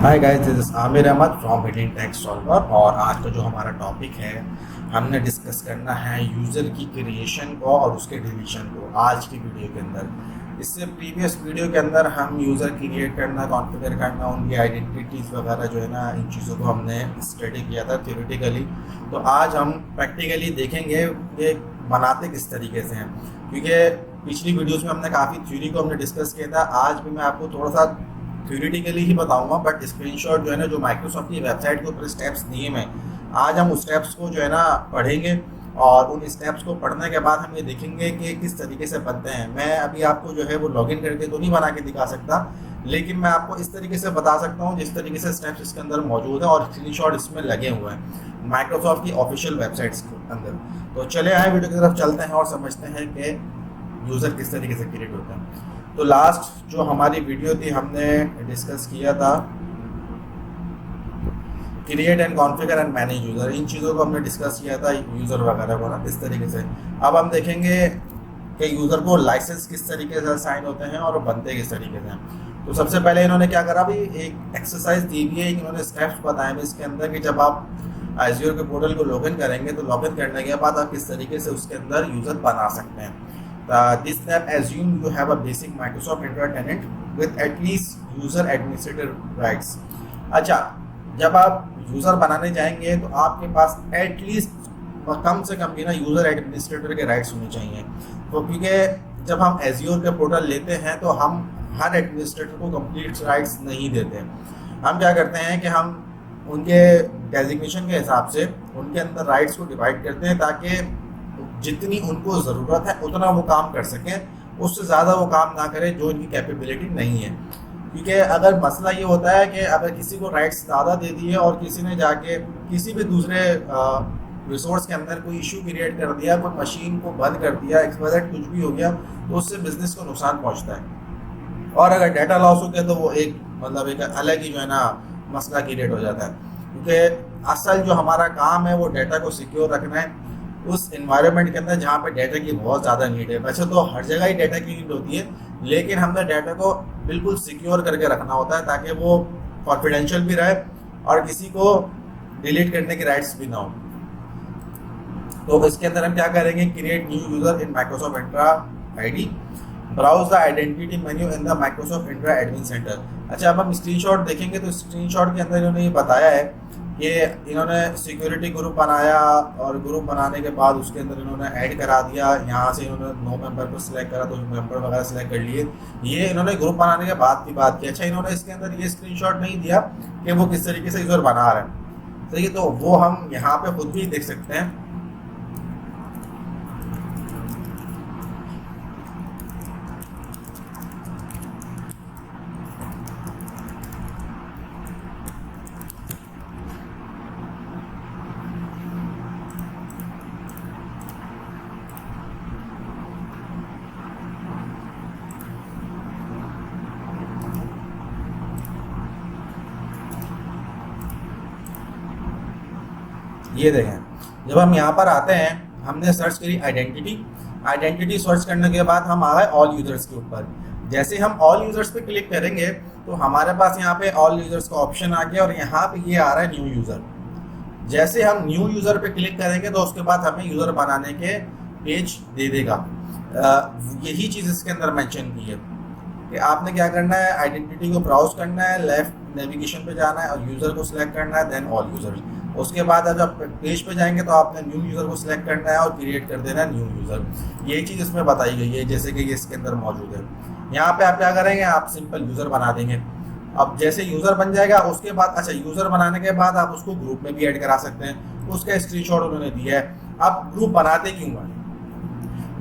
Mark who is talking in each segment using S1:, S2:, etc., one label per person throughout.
S1: Hi guys, this is Aamir Ahmed from hidden tech solver. और आज का जो हमारा टॉपिक है, हमने डिस्कस करना है यूज़र की क्रिएशन को और उसके डिलीशन को आज की वीडियो के अंदर। इससे प्रीवियस वीडियो के अंदर हम यूज़र क्रिएट करना, कॉन्फ़िगर करना, उनकी आइडेंटिटीज़ वगैरह जो है ना, इन चीज़ों को हमने स्टडी किया था थ्योरेटिकली। तो आज हम प्रैक्टिकली देखेंगे कि बनाते किस तरीके से हैं, क्योंकि पिछली वीडियोज़ में हमने काफ़ी थ्योरी को हमने डिस्कस किया था। आज भी मैं आपको थोड़ा सा थ्योरेटिकली ही बताऊंगा, बट स्क्रीनशॉट जो है ना, जो माइक्रोसॉफ्ट की वेबसाइट के ऊपर स्टेप्स दिए मैं, आज हम उस स्टेप्स को जो है ना पढ़ेंगे। और उन स्टेप्स को पढ़ने के बाद हम ये देखेंगे कि किस तरीके से बनते हैं। मैं अभी आपको जो है वो लॉगिन करके तो नहीं बना के दिखा सकता, लेकिन मैं आपको इस तरीके से बता सकता हूँ जिस तरीके से स्टेप्स इसके अंदर मौजूद है और स्क्रीनशॉट इसमें लगे हुए हैं माइक्रोसॉफ्ट की ऑफिशियल वेबसाइट्स के अंदर। तो चले आए वीडियो की तरफ चलते हैं और समझते हैं कि यूज़र किस तरीके से क्रिएट होता है। तो लास्ट जो हमारी वीडियो थी, हमने डिस्कस किया था create and configure and manage user. इन चीज़ों को हमने डिस्कस किया था, यूज़र वगैरह को ना, इस तरीके से। अब हम देखेंगे कि यूज़र को लाइसेंस किस तरीके से साइन होते हैं और बनते किस तरीके से हैं। तो सबसे पहले इन्होंने क्या करा, भी एक एक्सरसाइज दी हुई है, इन्होंने स्टेप्स बताए हैं इसके अंदर कि जब आप एज़्योर के पोर्टल को लॉगिन करेंगे तो लॉगिन करने के बाद आप किस तरीके से उसके अंदर यूज़र बना सकते हैं। This step assume you have a basic Microsoft Entra tenant with at least user administrator rights। अच्छा, जब आप यूज़र बनाने जाएंगे तो आपके पास एटलीस्ट कम से कम भी ना यूज़र एडमिनिस्ट्रेटर के राइट्स होने चाहिए। तो क्योंकि जब हम एज़्योर के पोर्टल लेते हैं तो हम हर एडमिनिस्ट्रेटर को कंप्लीट राइट्स नहीं देते। हम क्या करते हैं कि हम उनके डेजिग्नेशन के हिसाब से उनके अंदर राइट्स को डिवाइड करते हैं, ताकि जितनी उनको ज़रूरत है उतना वो काम कर सकें, उससे ज़्यादा वो काम ना करें जो इनकी कैपेबिलिटी नहीं है। क्योंकि अगर मसला ये होता है कि अगर किसी को राइट्स ज़्यादा दे दिए और किसी ने जाके किसी भी दूसरे रिसोर्स के अंदर कोई इशू क्रिएट कर दिया, कोई मशीन को बंद कर दिया, एक्सवाइजेड कुछ भी हो गया, तो उससे बिजनेस को नुकसान पहुँचता है। और अगर डाटा लॉस हो गया तो वो एक एक अलग ही जो है ना मसला क्रिएट हो जाता है। क्योंकि असल जो हमारा काम है वो डाटा को सिक्योर रखना है उस एनवायरनमेंट के अंदर जहाँ पे डाटा की बहुत ज़्यादा नीड है। वैसे तो हर जगह ही डाटा की नीड होती है, लेकिन हमने डाटा को बिल्कुल सिक्योर करके रखना होता है ताकि वो कॉन्फिडेंशियल भी रहे और किसी को डिलीट करने की राइट्स भी ना हो। तो इसके अंदर हम क्या करेंगे, create new user in Microsoft Entra ID, browse the identity menu in the Microsoft Entra admin centre. अच्छा, अब हम स्क्रीनशॉट देखेंगे तो स्क्रीनशॉट के अंदर इन्होंने ये बताया है कि इन्होंने सिक्योरिटी ग्रुप बनाया और ग्रुप बनाने के बाद उसके अंदर इन्होंने ऐड करा दिया। यहाँ से इन्होंने 9 मेंबर को सिलेक्ट करा तो मेंबर वगैरह सिलेक्ट कर लिए। ये इन्होंने ग्रुप बनाने के बाद की बात की। अच्छा, इन्होंने इसके अंदर ये स्क्रीनशॉट नहीं दिया कि वो किस तरीके से यूज़र बना रहे हैं। सही है, तो वो हम यहाँ पे खुद भी देख सकते हैं। ये देखें, जब हम यहाँ पर आते हैं, हमने सर्च करी आइडेंटिटी सर्च करने के बाद हम आ गए ऑल यूजर्स के ऊपर। जैसे हम ऑल यूजर्स पे क्लिक करेंगे तो हमारे पास यहाँ पे ऑल यूजर्स का ऑप्शन आ गया और यहाँ पे ये आ रहा है न्यू यूज़र। जैसे हम न्यू यूज़र पे क्लिक करेंगे तो उसके बाद हमें यूज़र बनाने के पेज दे देगा। यही चीज़ इसके अंदर मेंशन की है कि आपने क्या करना है, आइडेंटिटी को ब्राउज करना है, लेफ्ट नेविगेशन पे जाना है और यूज़र को सिलेक्ट करना है, देन ऑल यूज़र्स। उसके बाद जब पेज पे जाएंगे तो आपने न्यू यूज़र को सिलेक्ट करना है और क्रिएट कर देना है न्यू यूज़र। यही चीज़ इसमें बताई गई है, जैसे कि ये इसके अंदर मौजूद है। यहाँ पे आप क्या करेंगे, आप सिंपल यूज़र बना देंगे। अब जैसे यूज़र बन जाएगा उसके बाद, अच्छा, यूज़र बनाने के बाद आप उसको ग्रुप में भी ऐड करा सकते हैं। उसका स्क्रीनशॉट उन्होंने दिया है। अब ग्रुप बनाते क्यों हैं,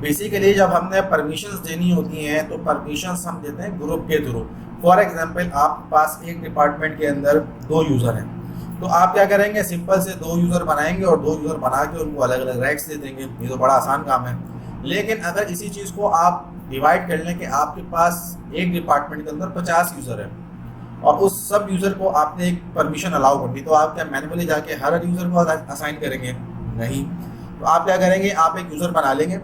S1: बेसिकली जब हमने परमिशंस देनी होती हैं तो परमिशंस हम देते हैं ग्रुप के थ्रू। फॉर एग्जांपल, आपके पास एक डिपार्टमेंट के अंदर 2 यूज़र हैं, तो आप क्या करेंगे, सिंपल से 2 यूज़र बनाएंगे और 2 यूज़र बना के उनको अलग अलग राइट्स दे देंगे। ये तो बड़ा आसान काम है। लेकिन अगर इसी चीज़ को आप डिवाइड कर लें कि आपके पास एक डिपार्टमेंट के अंदर 50 यूज़र हैं और उस सब यूज़र को आपने एक परमिशन अलाउ कर दी, तो आप क्या मैनुअली जाके हर यूज़र को असाइन करेंगे? नहीं। तो आप क्या करेंगे, आप एक यूज़र बना लेंगे,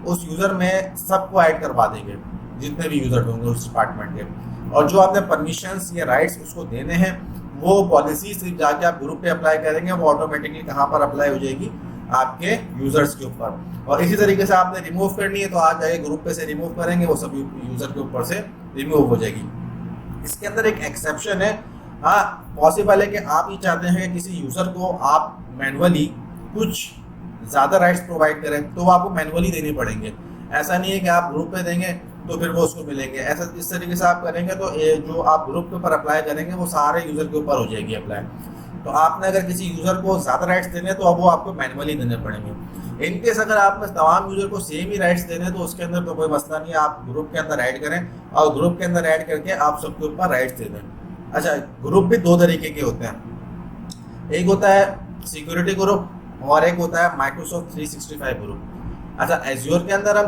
S1: उस यूज़र में सबको ऐड करवा देंगे जितने भी यूज़र होंगे उस डिपार्टमेंट के। और जो आपने परमिशंस या राइट्स उसको देने हैं वो पॉलिसी सिर्फ जाके आप ग्रुप पे अप्लाई करेंगे, वो ऑटोमेटिकली कहाँ पर अप्लाई हो जाएगी, आपके यूजर्स के ऊपर। और इसी तरीके से आपने रिमूव करनी है तो आज जाके ग्रुप पे से रिमूव करेंगे, वो सब यूजर के ऊपर से रिमूव हो जाएगी। इसके अंदर एक एक्सेप्शन है, हाँ पॉसिबल है कि आप ये चाहते हैं कि किसी यूजर को आप मैनुअली कुछ ज़्यादा राइट्स प्रोवाइड करें तो वो आपको मैनुअली देने पड़ेंगे। ऐसा नहीं है कि आप ग्रुप पे देंगे तो फिर वो उसको मिलेंगे, ऐसा इस तरीके से आप करेंगे तो जो आप ग्रुप के ऊपर अप्लाई करेंगे वो सारे यूज़र के ऊपर हो जाएगी अप्लाई। तो आपने अगर किसी यूज़र को ज़्यादा राइट्स देने तो अब वो आपको मैनुअली देने पड़ेंगे। इनकेस अगर आपने तमाम यूज़र को सेम ही राइट्स देने तो उसके अंदर तो कोई मसला नहीं है, आप ग्रुप के अंदर ऐड करें और ग्रुप के अंदर ऐड करके आप सबके ऊपर राइट्स दे दें। अच्छा, ग्रुप भी दो तरीके के होते हैं, एक होता है सिक्योरिटी ग्रुप और एक होता है माइक्रोसॉफ्ट 365 ग्रुप। अच्छा, एज्योर के अंदर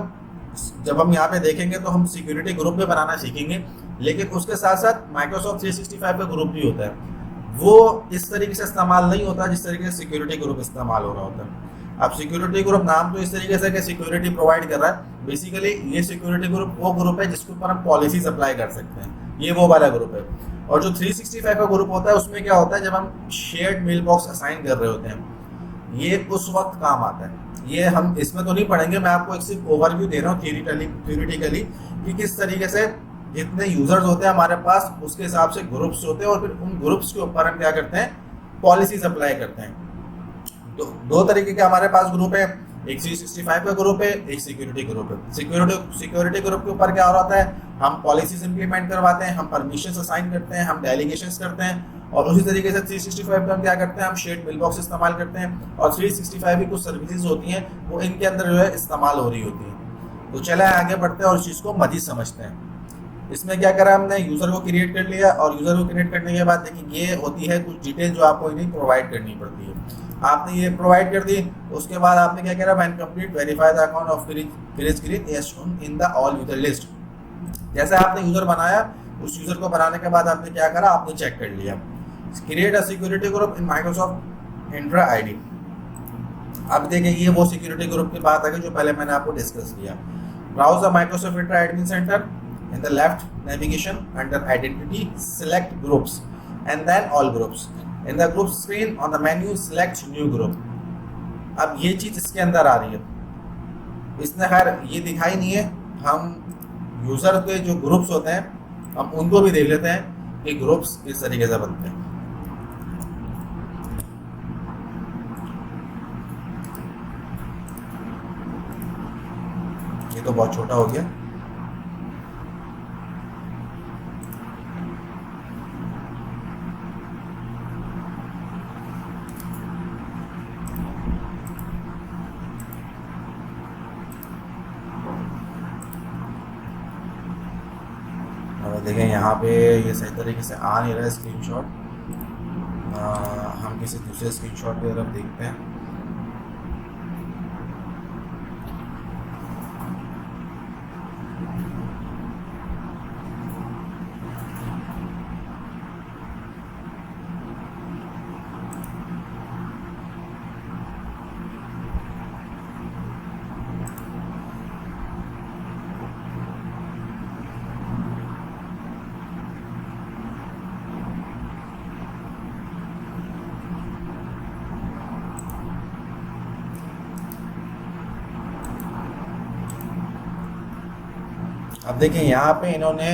S1: जब हम यहाँ पे देखेंगे तो हम सिक्योरिटी ग्रुप भी बनाना सीखेंगे, लेकिन उसके साथ साथ माइक्रोसॉफ्ट 365 का ग्रुप भी होता है, वो इस तरीके से इस्तेमाल नहीं होता जिस तरीके से सिक्योरिटी ग्रुप इस्तेमाल हो रहा होता है। अब सिक्योरिटी ग्रुप नाम तो इस तरीके से कि सिक्योरिटी प्रोवाइड कर रहा है, बेसिकली ये सिक्योरिटी ग्रुप वो ग्रुप है जिसके ऊपर हम पॉलिसीज अप्लाई कर सकते हैं, ये वो वाला ग्रुप है। और जो 365 का ग्रुप होता है उसमें क्या होता है, जब हम शेयर्ड मेल बॉक्स असाइन कर रहे होते हैं, ये उस वक्त काम आता है। ये हम इसमें तो नहीं पढ़ेंगे, मैं आपको एक सिर्फ ओवरव्यू दे रहा हूँ थ्योरेटिकली कि किस तरीके से जितने यूजर्स होते हैं हमारे पास उसके हिसाब से ग्रुप्स होते हैं और फिर उन ग्रुप्स के ऊपर हम क्या करते हैं, पॉलिसीज अप्लाई करते हैं। तो दो तरीके के हमारे पास ग्रुप है, एक 365 का ग्रुप है, एक सिक्योरिटी ग्रुप है। सिक्योरिटी ग्रुप के ऊपर क्या हो रहा है, हम पॉलिसीज इंप्लीमेंट करवाते हैं, हम परमिशंस असाइन करते हैं, हम डेलीगेशंस करते हैं। और उसी तरीके से 365 में हम क्या करते हैं, हम शेयर्ड मेल बॉक्स इस्तेमाल करते हैं और 365 की कुछ सर्विसेज होती हैं वो इनके अंदर जो है इस्तेमाल हो रही होती हैं। तो चले आगे बढ़ते हैं और इस चीज़ को मज़ीद समझते हैं। इसमें क्या करा हमने, यूज़र को क्रिएट कर लिया और यूज़र को क्रिएट करने के बाद देखिए ये होती है कुछ डिटेल जो आपको इन्हें प्रोवाइड करनी पड़ती है। आपने ये प्रोवाइड कर दी, उसके बाद आपने क्या करा, when complete verify the account of finish green as shown in the all user list. जैसे आपने यूज़र बनाया, उस यूज़र को बनाने के बाद आपने क्या करा, आपने चेक कर लिया create a security group in Microsoft intra ID. अब देखिए ये वो सिक्योरिटी ग्रुप की बात आ गई जो पहले मैंने आपको डिस्कस किया। Browse the Microsoft Entra admin centre in the left navigation under identity select groups and then all groups. In the group screen on the menu select new group. अब ये चीज़ इसके अंदर आ रही है, इसने खैर ये दिखाई नहीं है। हम यूज़र के जो ग्रुप्स होते हैं हम उनको भी देख लेते हैं कि ग्रुप्स किस तरीके से बनते हैं। ये तो बहुत छोटा हो गया। देखें यहाँ पे ये सही तरीके से आ नहीं रहा है स्क्रीनशॉट, हम किसी दूसरे स्क्रीनशॉट की तरफ देखते हैं। अब देखिए यहाँ पे इन्होंने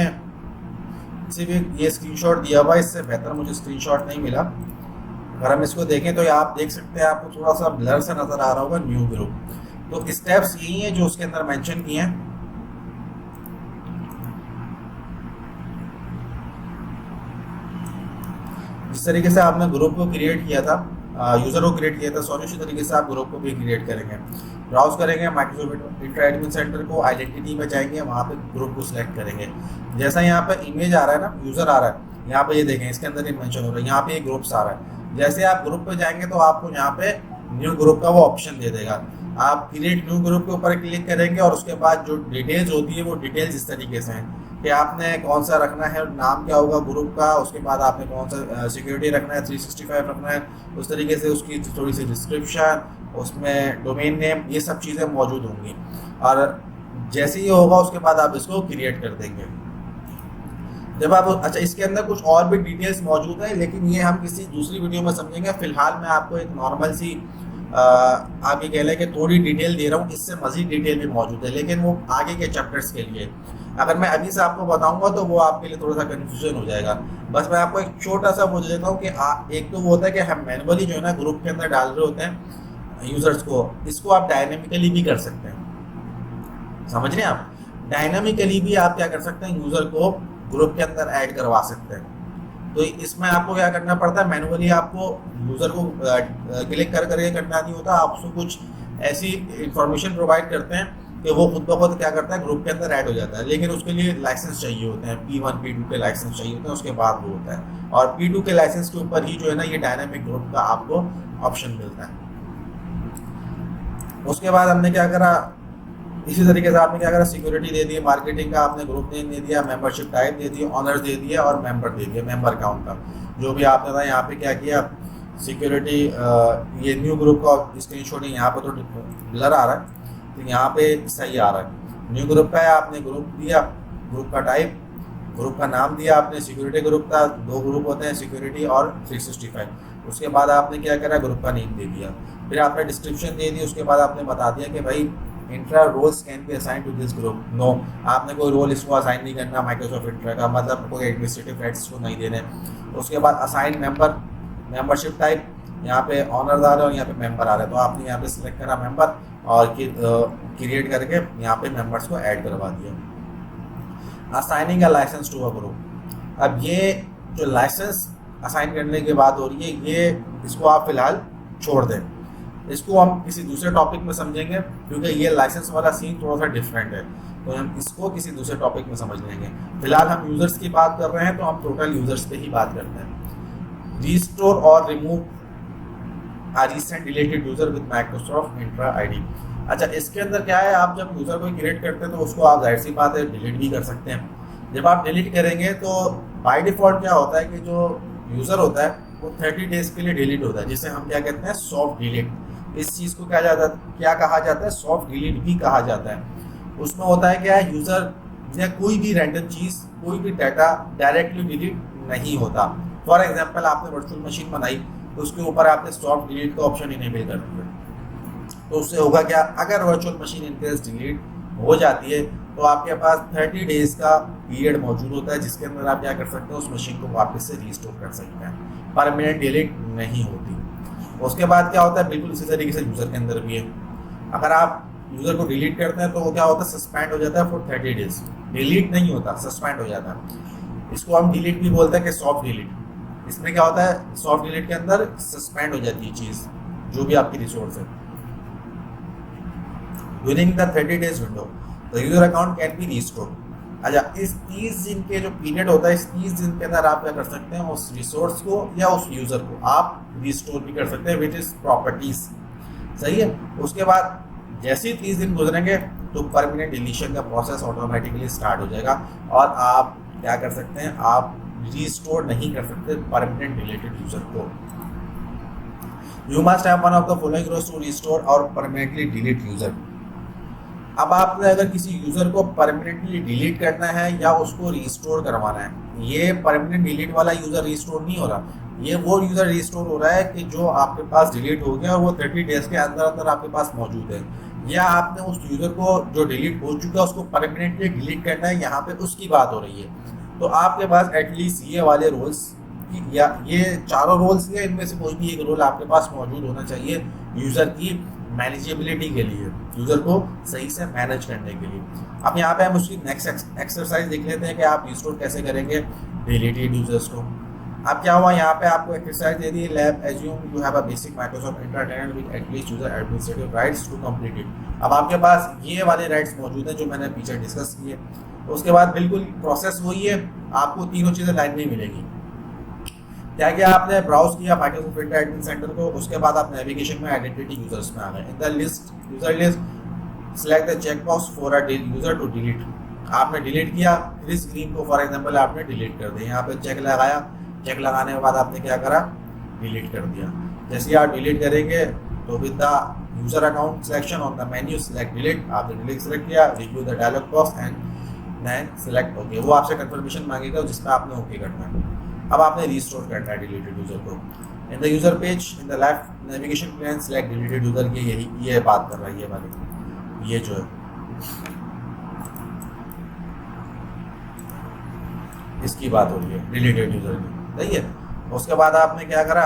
S1: सिर्फ ये स्क्रीनशॉट दिया हुआ है, इससे बेहतर मुझे स्क्रीनशॉट नहीं मिला। अगर हम इसको देखें तो आप देख सकते हैं, आपको थोड़ा सा ब्लर सा नज़र आ रहा होगा न्यू ग्रुप। तो स्टेप्स यही हैं जो उसके अंदर मेंशन किए हैं। जिस तरीके से आपने ग्रुप को क्रिएट किया था, यूज़र को क्रिएट किया था, सॉरी उसी तरीके से आप ग्रुप को भी क्रिएट करेंगे। ब्राउज करेंगे माइक्रोसॉफ्ट इंट्रा एडमिन सेंटर को, आइडेंटिटी में जाएंगे, वहाँ पे ग्रुप को सिलेक्ट करेंगे। जैसा यहाँ पे इमेज आ रहा है ना, यूज़र आ रहा है, यहाँ पे ये देखें इसके अंदर ये मेंशन हो रहा है, यहाँ पे ग्रुप्स आ रहा है। जैसे आप ग्रुप पे जाएंगे तो आपको यहाँ पे न्यू ग्रुप का वो ऑप्शन दे देगा। आप क्रिएट न्यू ग्रुप के ऊपर क्लिक करेंगे और उसके बाद जो डिटेल्स होती है वो डिटेल्स इस तरीके से हैं कि आपने कौन सा रखना है, नाम क्या होगा ग्रुप का, उसके बाद आपने कौन सा सिक्योरिटी रखना है, 365 रखना है, उस तरीके से उसकी थोड़ी सी डिस्क्रिप्शन, उसमें डोमेन नेम, ये सब चीज़ें मौजूद होंगी। और जैसे ही होगा उसके बाद आप इसको क्रिएट कर देंगे। जब आप अच्छा, इसके अंदर कुछ और भी डिटेल्स मौजूद है, लेकिन ये हम किसी दूसरी वीडियो में समझेंगे। फिलहाल मैं आपको एक नॉर्मल सी आप ये कह लें कि थोड़ी डिटेल दे रहा हूँ, इससे मजीद डिटेल भी मौजूद है, लेकिन वो आगे के चैप्टर्स के लिए। अगर मैं अभी से आपको बताऊंगा तो वो आपके लिए थोड़ा सा कन्फ्यूजन हो जाएगा। बस मैं आपको एक छोटा सा बोल देता हूँ कि एक तो वो होता है कि हम मैनुअली जो है ना ग्रुप के अंदर डाल रहे होते हैं यूजर्स को, इसको आप डायनेमिकली भी कर सकते हैं। समझ रहे हैं आप? डायनामिकली भी आप क्या कर सकते हैं, यूजर को ग्रुप के अंदर ऐड करवा सकते हैं। तो इसमें आपको क्या करना पड़ता है, मैनुअली आपको यूजर को क्लिक कर करके करना नहीं होता, आप उसको कुछ ऐसी इंफॉर्मेशन प्रोवाइड करते हैं कि वो खुद ब खुद क्या करता है, ग्रुप के अंदर ऐड हो जाता है। लेकिन उसके लिए लाइसेंस चाहिए होते हैं, P1 P2 के लाइसेंस चाहिए होते हैं, उसके बाद वो होता है। और P2 के लाइसेंस के ऊपर ही जो है ना ये डायनामिक ग्रुप का आपको ऑप्शन मिलता है। उसके बाद हमने क्या करा, इसी तरीके से आपने क्या करा, सिक्योरिटी दे दी, मार्केटिंग का आपने ग्रुप नेम दे दिया, मेंबरशिप टाइप दे दी, ऑनर्स दे दिया और मेंबर दे दिया, मेंबर काउंट का जो भी आपने था। यहाँ पे क्या किया, सिक्योरिटी ये न्यू ग्रुप का स्क्रीनशॉट है, यहाँ पर तो ब्लर आ रहा है, तो यहाँ पे सही आ रहा है। न्यू ग्रुप का है, आपने ग्रुप दिया, ग्रुप का टाइप, ग्रुप का नाम दिया आपने, सिक्योरिटी ग्रुप का 2 ग्रुप होते हैं, सिक्योरिटी और 365। उसके बाद आपने क्या करा, ग्रुप का नेम दे दिया, फिर आपने डिस्क्रिप्शन दे दी। उसके बाद आपने बता दिया कि भाई Entra roles can be assigned to this group. No, आपने कोई रोल इसको असाइन नहीं करना माइक्रोसॉफ्ट इंट्रा का, मतलब कोई एडमिनिस्ट्रेटिव राइट्स इसको नहीं देने। उसके बाद असाइन मेंबर, मेंबरशिप टाइप, यहाँ पे ऑनर्स आ रहे और यहाँ पे मेंबर आ रहे हैं, तो आपने यहाँ पे सिलेक्ट करा मेंबर और क्रिएट करके यहाँ पे मेंबर्स को ऐड करवा दिया। Assigning a licence to a group, अब ये जो लाइसेंस असाइन करने की बात हो रही है, ये इसको आप फिलहाल छोड़ दें, इसको हम किसी दूसरे टॉपिक में समझेंगे, क्योंकि ये लाइसेंस वाला सीन थोड़ा सा डिफरेंट है, तो हम इसको किसी दूसरे टॉपिक में समझ लेंगे। फिलहाल हम यूजर्स की बात कर रहे हैं, तो हम टोटल यूजर्स पे ही बात करते हैं। रिस्टोर और remove recent deleted user with Microsoft intra ID. अच्छा, इसके अंदर क्या है, आप जब यूजर को क्रिएट करते हैं तो उसको आप जाहिर सी बात है डिलीट भी कर सकते हैं। जब आप डिलीट करेंगे तो बाय डिफॉल्ट क्या होता है कि जो यूजर होता है वो 30 डेज के लिए डिलीट होता है, जिसे हम क्या कहते हैं, सॉफ्ट डिलीट। इस चीज़ को क्या कहा जाता है, सॉफ्ट डिलीट भी कहा जाता है। उसमें होता है क्या है, यूजर या कोई भी रैंडम चीज़, कोई भी डाटा डायरेक्टली डिलीट नहीं होता। फॉर एग्जाम्पल, आपने वर्चुअल मशीन बनाई, उसके ऊपर आपने सॉफ्ट डिलीट का ऑप्शन इनेबल कर दिया, तो उससे होगा क्या, अगर वर्चुअल मशीन इनकेस डिलीट हो जाती है तो आपके पास 30 डेज का पीरियड मौजूद होता है, जिसके अंदर आप क्या कर सकते हैं, उस मशीन को वापस से रीस्टोर कर सकते हैं, परमानेंट डिलीट नहीं होती। उसके बाद क्या होता है, बिल्कुल इसी तरीके से यूज़र के अंदर भी है, अगर आप यूज़र को डिलीट करते हैं तो वो क्या होता है, सस्पेंड हो जाता है फॉर 30 डेज। डिलीट नहीं होता, सस्पेंड हो जाता है। इसको हम डिलीट भी बोलते हैं कि सॉफ्ट डिलीट। इसमें क्या होता है, सॉफ्ट डिलीट के अंदर सस्पेंड हो जाती है चीज़, जो भी आपकी रिसोर्स है। During the 30 days window the user account can be restored. अच्छा, इस 30 दिन के जो पीरियड होता है, इस 30 दिन के अंदर आप क्या कर सकते हैं, उस रिसोर्स को या उस यूजर को आप रिस्टोर भी कर सकते हैं, विच इज प्रॉपर्टीज। सही है। उसके बाद जैसे ही 30 दिन गुजरेंगे तो परमानेंट डिलीशन का प्रोसेस ऑटोमेटिकली स्टार्ट हो जाएगा और आप क्या कर सकते हैं, आप रिस्टोर नहीं कर सकते परमानेंट डिलीटेड यूजर को। You must have one of the following rules to restore और परमानेंटली डिलीट यूजर। अब आपने अगर किसी यूजर को परमानेंटली डिलीट करना है या उसको रिस्टोर करवाना है, ये परमानेंट डिलीट वाला यूजर रिस्टोर नहीं हो रहा, ये वो यूजर रिस्टोर हो रहा है कि जो आपके पास डिलीट हो गया और वो 30 डेज के अंदर अंदर आपके पास मौजूद है, या आपने उस यूजर को जो डिलीट हो चुका है उसको परमानेंटली डिलीट करना है, यहाँ पे उसकी बात हो रही है। तो आपके पास एटलीस्ट ये वाले रोल्स या ये चारों रोल्स या इनमें से कोई भी एक रोल आपके पास मौजूद होना चाहिए यूजर की मैनेजेबिलिटी के लिए, यूजर को सही से मैनेज करने के लिए। अब यहाँ पे हम उसकी नेक्स्ट एक्सरसाइज देख लेते हैं कि आप रिस्टोर कैसे करेंगे डिलीटेड यूजर्स को। अब क्या हुआ, यहाँ पे आपको एक्सरसाइज दे दी, lab assume you have a basic Microsoft Entra tenant with at least user administrative rights to complete it. अब आपके पास ये वाले राइट्स मौजूद हैं जो मैंने पीछे डिस्कस किए। उसके बाद बिल्कुल प्रोसेस वही है, आपको तीनों चीज़ें लाइन में मिलेगी। क्या किया आपने, ब्राउज किया माइक्रोसॉफ्ट इंट्रा एडमिन सेंटर को, उसके बाद आप नेविगेशन में आइडेंटिटी यूजर्स में आ गए। In the list user list select the check box for a user to delete. आपने डिलीट किया, इस स्क्रीन को फॉर एग्जांपल आपने डिलीट कर दिया, यहाँ पे चेक लगाया, चेक लगाने के बाद आपने क्या करा, डिलीट कर दिया। जैसे आप डिलीट करेंगे तो with the user account selection on the menu select delete, आपने डिलीट सेलेक्ट किया, review the dialog box and then select okay, वो आपसे कंफर्मेशन मांगेगा जिसमें आपने ओके करना है। अब आपने रिस्टोर करना है डिलीटेड यूजर को। In the user page in the left navigation pane select deleted user, ये बात कर रहा है, ये वाली, ये जो है इसकी बात हो रही है डिलीटेड यूजर की, सही है। उसके बाद आपने क्या करा,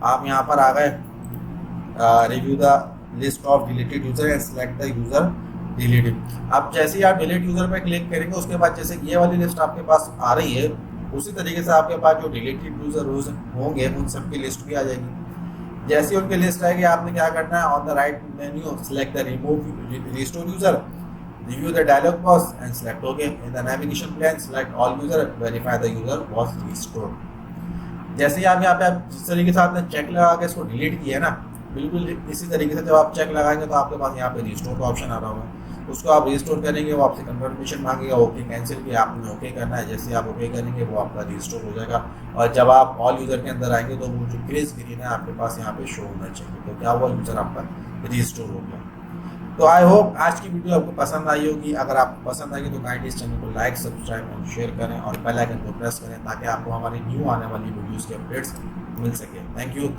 S1: आप यहाँ पर आ गए review the list of deleted user and select the user deleted. अब जैसे ही आप डिलीट यूजर पे क्लिक करेंगे उसके बाद जैसे ये वाली लिस्ट आपके पास आ रही है, उसी तरीके से आपके पास जो डिलीटेड यूजर होंगे उन सब की लिस्ट भी आ जाएगी। जैसे ही उनकी लिस्ट आएगी आपने क्या करना है, on the right menu select the remove restore user, review the dialog box and select OK. In the navigation pane, select all user, verify the user was restored. जैसे ही आप यहाँ पे आप जिस तरीके से आपने चेक लगा के इसको डिलीट किया है ना, बिल्कुल इसी तरीके से जब आप चेक लगाएंगे तो आपके पास यहाँ पे रिस्टोर का ऑप्शन आ रहा होगा, उसको आप रिस्टोर करेंगे, वो आपसे कंफर्मेशन मांगेगा, ओके कैंसिल किया आपने ओके करना है। जैसे आप ओके करेंगे वो आपका रिस्टोर हो जाएगा, और जब आप ऑल यूज़र के अंदर आएंगे तो वो जो ग्रे स्क्रीन है आपके पास यहाँ पे शो होना चाहिए, तो क्या हुआ, यूज़र आपका रिस्टोर हो गया। तो आई होप आज की वीडियो आपको पसंद आई होगी। अगर आपको पसंद आएगी तो काइंडली इस चैनल को लाइक, सब्सक्राइब और शेयर करें और बेल आइकन को प्रेस करें ताकि आपको हमारी न्यू आने वाली वीडियोस के अपडेट्स मिल सके। Thank you.